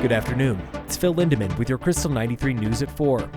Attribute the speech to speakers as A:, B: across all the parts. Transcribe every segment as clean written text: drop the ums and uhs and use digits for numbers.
A: Good afternoon. It's Phil Lindeman with your Krystal 93 News at 4.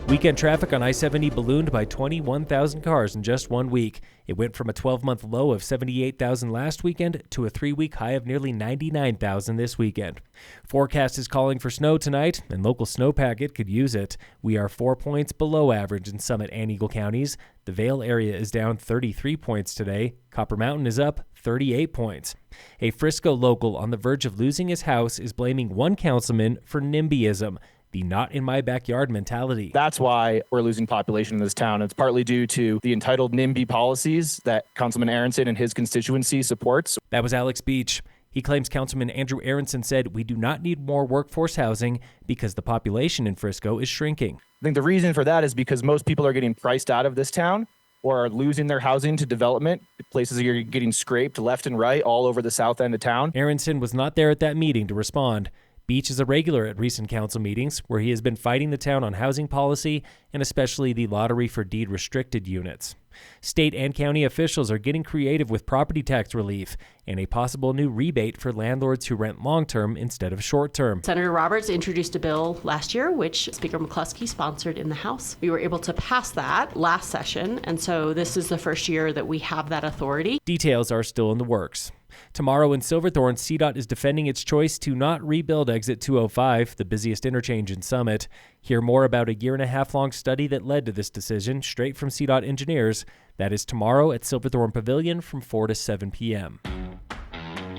A: Weekend traffic on I-70 ballooned by 21,000 cars in just 1 week. It went from a 12-month low of 78,000 last weekend to a 3-week high of nearly 99,000 this weekend. Forecast is calling for snow tonight, and local snowpack could use it. We are 4 points below average in Summit and Eagle counties. The Vale area is down 33 points today. Copper Mountain is up 38 points. A Frisco local on the verge of losing his house is blaming one councilman for NIMBYism. The not-in-my-backyard mentality.
B: That's why we're losing population in this town. It's partly due to the entitled NIMBY policies that Councilman Aronson and his constituency supports.
A: That was Alex Beach. He claims Councilman Andrew Aronson said we do not need more workforce housing because the population in Frisco is shrinking.
B: I think the reason for that is because most people are getting priced out of this town or are losing their housing to development. Places are getting scraped left and right all over the south end of town.
A: Aronson was not there at that meeting to respond. Beach is a regular at recent council meetings where he has been fighting the town on housing policy and especially the lottery for deed-restricted units. State and county officials are getting creative with property tax relief and a possible new rebate for landlords who rent long-term instead of short-term.
C: Senator Roberts introduced a bill last year, which Speaker McCluskey sponsored in the House. We were able to pass that last session, and so this is the first year that we have that authority.
A: Details are still in the works. Tomorrow in Silverthorne, CDOT is defending its choice to not rebuild Exit 205, the busiest interchange in Summit. Hear more about a year-and-a-half-long study that led to this decision, straight from CDOT engineers. That is tomorrow at Silverthorne Pavilion from 4 to 7 p.m.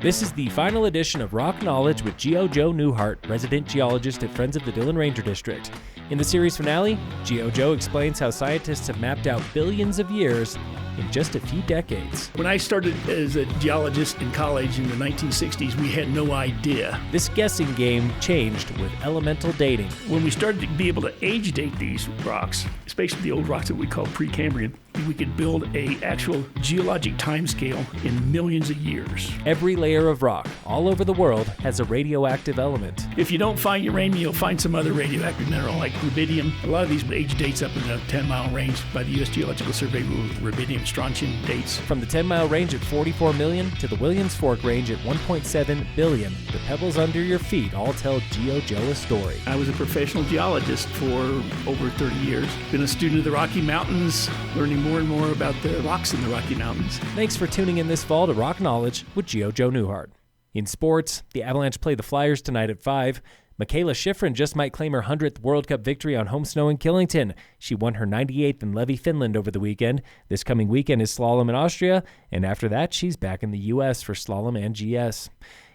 A: This is the final edition of Rock Knowledge with Geo Joe Newhart, resident geologist at Friends of the Dillon Ranger District. In the series finale, Geo Joe explains how scientists have mapped out billions of years in just a few decades.
D: When I started as a geologist in college in the 1960s, we had no idea.
A: This guessing game changed with elemental dating.
D: When we started to be able to age date these rocks, especially the old rocks that we call Precambrian, we could build a actual geologic timescale in millions of years.
A: Every layer of rock all over the world has a radioactive element.
D: If you don't find uranium, you'll find some other radioactive mineral like rubidium. A lot of these age dates up in the 10-mile range by the U.S. Geological Survey rule, rubidium, strontium dates.
A: From the 10-mile range at 44 million to the Williams Fork range at 1.7 billion, the pebbles under your feet all tell Geo Joe a story.
D: I was a professional geologist for over 30 years. Been a student of the Rocky Mountains, learning more and more about the rocks in the Rocky Mountains.
A: Thanks for tuning in this fall to Rock Knowledge with Geo Joe Newhart. In sports, the Avalanche play the Flyers tonight at 5. Michaela Shiffrin just might claim her 100th World Cup victory on home snow in Killington. She won her 98th in Levi, Finland over the weekend. This coming weekend is slalom in Austria, and after that, she's back in the U.S. for slalom and GS.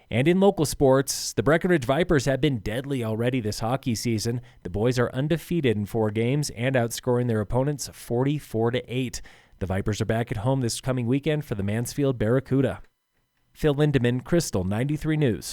A: And in local sports, the Breck Vipers have been deadly already this hockey season. The boys are undefeated in 4 games and outscoring their opponents 44-8. The Vipers are back at home this coming weekend for the Mansfield Barracuda. Phil Lindeman, Krystal 93 News.